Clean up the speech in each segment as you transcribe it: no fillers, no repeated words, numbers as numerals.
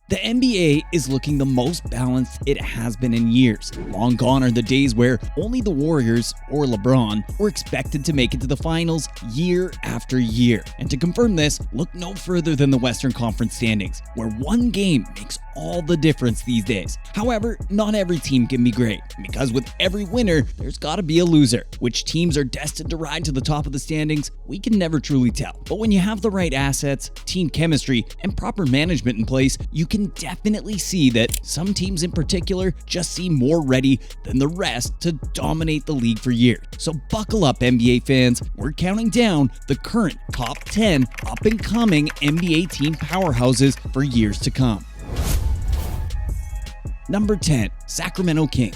The NBA is looking the most balanced it has been in years. Long gone are the days where only the Warriors, or LeBron, were expected to make it to the finals year after year. And to confirm this, look no further than the Western Conference standings, where one game makes all the difference these days. However, not every team can be great, because with every winner, there's gotta be a loser. Which teams are destined to ride to the top of the standings, we can never truly tell. But when you have the right assets, team chemistry, and proper management in place, you can definitely see that some teams in particular just seem more ready than the rest to dominate the league for years. So buckle up, NBA fans. We're counting down the current top 10 up-and-coming NBA team powerhouses for years to come. Number 10, Sacramento Kings.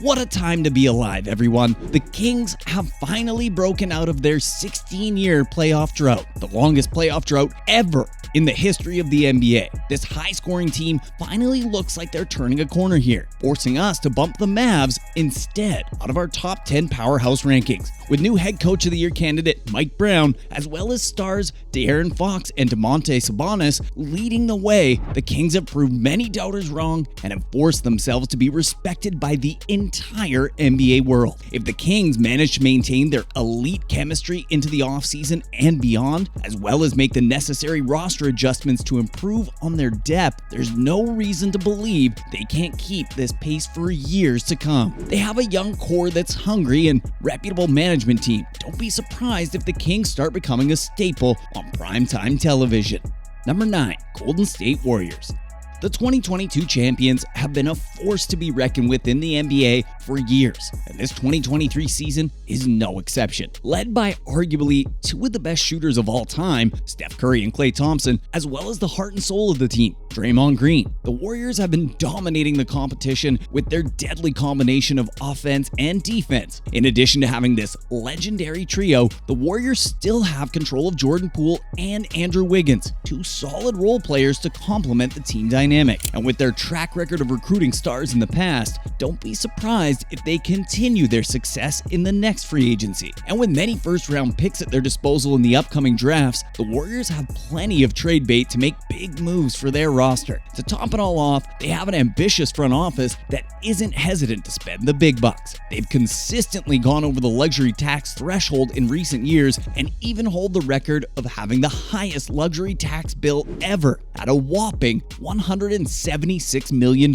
What a time to be alive, everyone. The Kings have finally broken out of their 16-year playoff drought, the longest playoff drought ever in the history of the NBA. This high-scoring team finally looks like they're turning a corner here, forcing us to bump the Mavs instead out of our top 10 powerhouse rankings. With new head coach of the year candidate Mike Brown, as well as stars De'Aaron Fox and Domantas Sabonis leading the way, the Kings have proved many doubters wrong and have forced themselves to be respected by the entire NBA world. If the Kings manage to maintain their elite chemistry into the offseason and beyond, as well as make the necessary roster adjustments to improve on their depth, there's no reason to believe they can't keep this pace for years to come. They have a young core that's hungry and reputable management team. Don't be surprised if the Kings start becoming a staple on primetime television. Number 9, Golden State Warriors. The 2022 champions have been a force to be reckoned with in the NBA for years, and this 2023 season is no exception. Led by arguably two of the best shooters of all time, Steph Curry and Klay Thompson, as well as the heart and soul of the team, Draymond Green, the Warriors have been dominating the competition with their deadly combination of offense and defense. In addition to having this legendary trio, the Warriors still have control of Jordan Poole and Andrew Wiggins, two solid role players to complement the team dynamic. And with their track record of recruiting stars in the past, don't be surprised if they continue their success in the next free agency. And with many first-round picks at their disposal in the upcoming drafts, the Warriors have plenty of trade bait to make big moves for their roster. To top it all off, they have an ambitious front office that isn't hesitant to spend the big bucks. They've consistently gone over the luxury tax threshold in recent years and even hold the record of having the highest luxury tax bill ever at a whopping $176 million.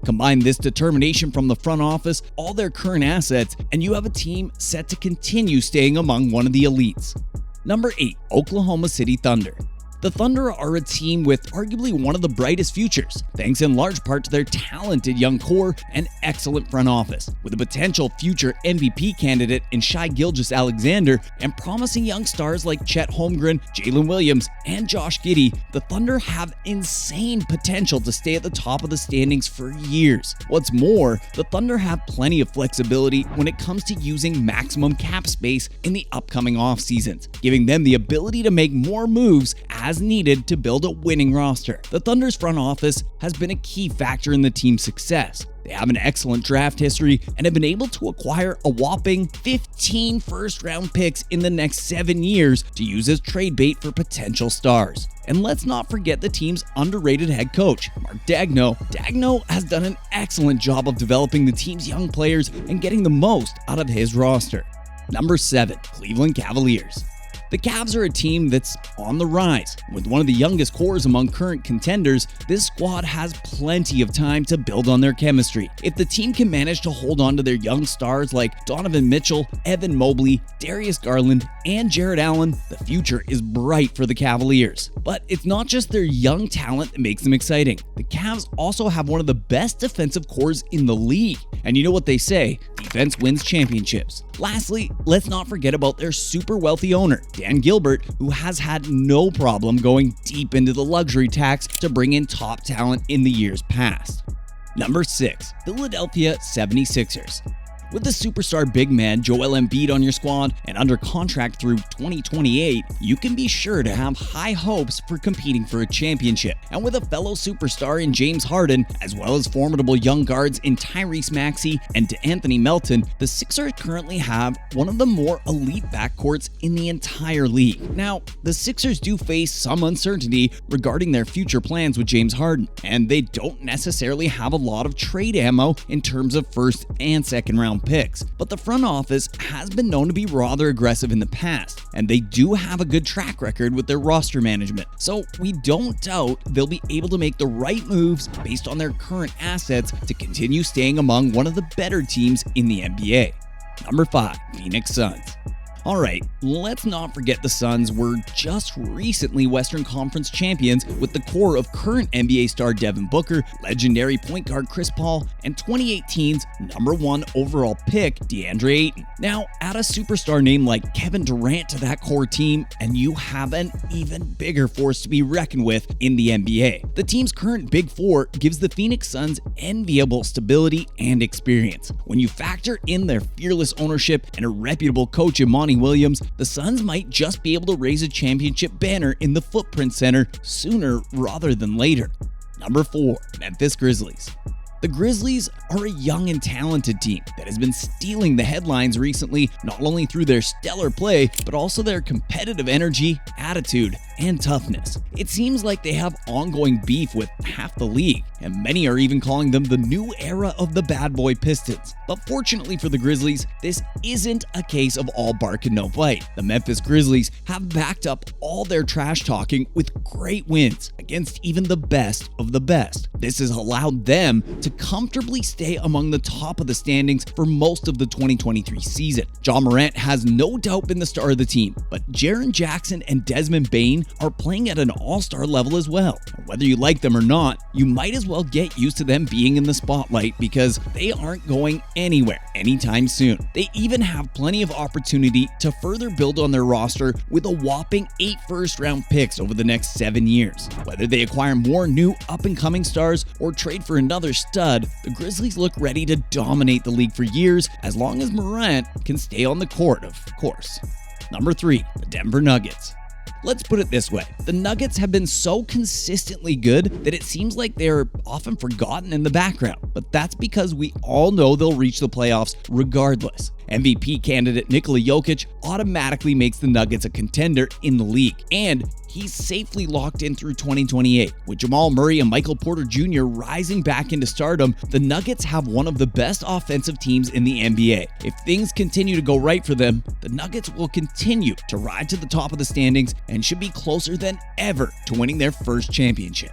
Combine this determination from the front office, all their current assets, and you have a team set to continue staying among one of the elites. Number 8, Oklahoma City Thunder. The Thunder are a team with arguably one of the brightest futures, thanks in large part to their talented young core and excellent front office. With a potential future MVP candidate in Shai Gilgeous-Alexander and promising young stars like Chet Holmgren, Jalen Williams, and Josh Giddey, the Thunder have insane potential to stay at the top of the standings for years. What's more, the Thunder have plenty of flexibility when it comes to using maximum cap space in the upcoming off seasons, giving them the ability to make more moves as needed to build a winning roster. The Thunder's front office has been a key factor in the team's success. They have an excellent draft history and have been able to acquire a whopping 15 first-round picks in the next 7 years to use as trade bait for potential stars. And let's not forget the team's underrated head coach, Mark Daigneault. Daigneault has done an excellent job of developing the team's young players and getting the most out of his roster. Number 7, Cleveland Cavaliers. The Cavs are a team that's on the rise. With one of the youngest cores among current contenders, this squad has plenty of time to build on their chemistry. If the team can manage to hold on to their young stars like Donovan Mitchell, Evan Mobley, Darius Garland, and Jarrett Allen, the future is bright for the Cavaliers. But it's not just their young talent that makes them exciting. The Cavs also have one of the best defensive cores in the league. And you know what they say, defense wins championships. Lastly, let's not forget about their super wealthy owner, Dan Gilbert, who has had no problem going deep into the luxury tax to bring in top talent in the years past. Number 6, Philadelphia 76ers. With the superstar big man Joel Embiid on your squad and under contract through 2028, you can be sure to have high hopes for competing for a championship. And with a fellow superstar in James Harden, as well as formidable young guards in Tyrese Maxey and Anthony Melton, the Sixers currently have one of the more elite backcourts in the entire league. Now, the Sixers do face some uncertainty regarding their future plans with James Harden, and they don't necessarily have a lot of trade ammo in terms of first and second round picks. But the front office has been known to be rather aggressive in the past, and they do have a good track record with their roster management. So we don't doubt they'll be able to make the right moves based on their current assets to continue staying among one of the better teams in the NBA. Number 5, Phoenix Suns. Alright, let's not forget the Suns were just recently Western Conference champions with the core of current NBA star Devin Booker, legendary point guard Chris Paul, and 2018's number 1 overall pick DeAndre Ayton. Now, add a superstar name like Kevin Durant to that core team, and you have an even bigger force to be reckoned with in the NBA. The team's current Big Four gives the Phoenix Suns enviable stability and experience. When you factor in their fearless ownership and a reputable coach in Monty Williams, the Suns might just be able to raise a championship banner in the Footprint Center sooner rather than later. Number 4, Memphis Grizzlies. The Grizzlies are a young and talented team that has been stealing the headlines recently, not only through their stellar play, but also their competitive energy, attitude, and toughness. It seems like they have ongoing beef with half the league, and many are even calling them the new era of the bad boy Pistons. But fortunately for the Grizzlies, this isn't a case of all bark and no bite. The Memphis Grizzlies have backed up all their trash talking with great wins against even the best of the best. This has allowed them to comfortably stay among the top of the standings for most of the 2023 season. Ja Morant has no doubt been the star of the team, but Jaren Jackson and Desmond Bane are playing at an all-star level as well. Whether you like them or not, you might as well get used to them being in the spotlight because they aren't going anywhere anytime soon. They even have plenty of opportunity to further build on their roster with a whopping 8 first-round picks over the next 7 years. Whether they acquire more new up-and-coming stars or trade for another stud, the Grizzlies look ready to dominate the league for years as long as Morant can stay on the court, of course. Number 3, the Denver Nuggets. Let's put it this way, the Nuggets have been so consistently good that it seems like they're often forgotten in the background, but that's because we all know they'll reach the playoffs regardless. MVP candidate Nikola Jokic automatically makes the Nuggets a contender in the league, and he's safely locked in through 2028. With Jamal Murray and Michael Porter Jr. rising back into stardom, the Nuggets have one of the best offensive teams in the NBA. If things continue to go right for them, the Nuggets will continue to ride to the top of the standings and should be closer than ever to winning their first championship.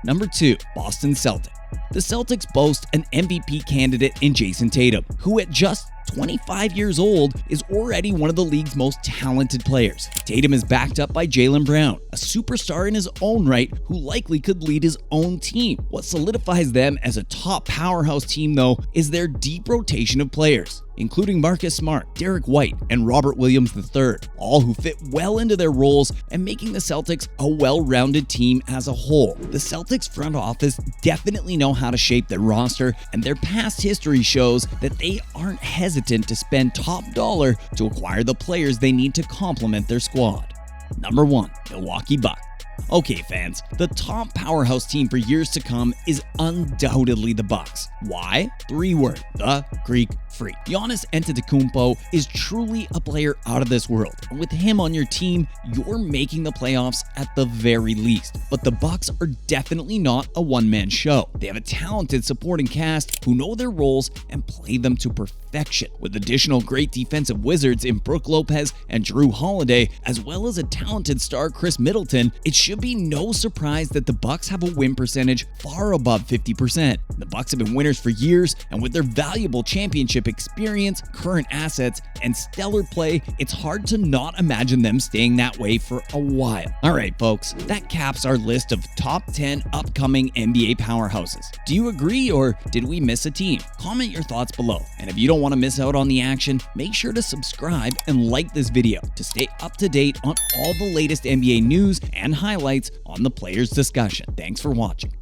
Number 2, Boston Celtics. The Celtics boast an MVP candidate in Jason Tatum, who at just 25 years old is already one of the league's most talented players. Tatum is backed up by Jaylen Brown, a superstar in his own right who likely could lead his own team. What solidifies them as a top powerhouse team, though, is their deep rotation of players, including Marcus Smart, Derek White, and Robert Williams III, all who fit well into their roles and making the Celtics a well-rounded team as a whole. The Celtics front office definitely know how to shape their roster, and their past history shows that they aren't hesitant to spend top dollar to acquire the players they need to complement their squad. Number 1, Milwaukee Bucks. Okay, fans, the top powerhouse team for years to come is undoubtedly the Bucks. Why? 3 words: the Greek Freak. Giannis Antetokounmpo is truly a player out of this world, and with him on your team, you're making the playoffs at the very least. But the Bucks are definitely not a one-man show. They have a talented supporting cast who know their roles and play them to perfection. With additional great defensive wizards in Brook Lopez and Jrue Holiday, as well as a talented star Chris Middleton, it should be no surprise that the Bucks have a win percentage far above 50%. The Bucks have been winners for years, and with their valuable championship experience, current assets, and stellar play, it's hard to not imagine them staying that way for a while. Alright folks, that caps our list of top 10 upcoming NBA powerhouses. Do you agree, or did we miss a team? Comment your thoughts below, and if you don't want to miss out on the action, make sure to subscribe and like this video to stay up to date on all the latest NBA news and highlights on the Players Discussion. Thanks for watching.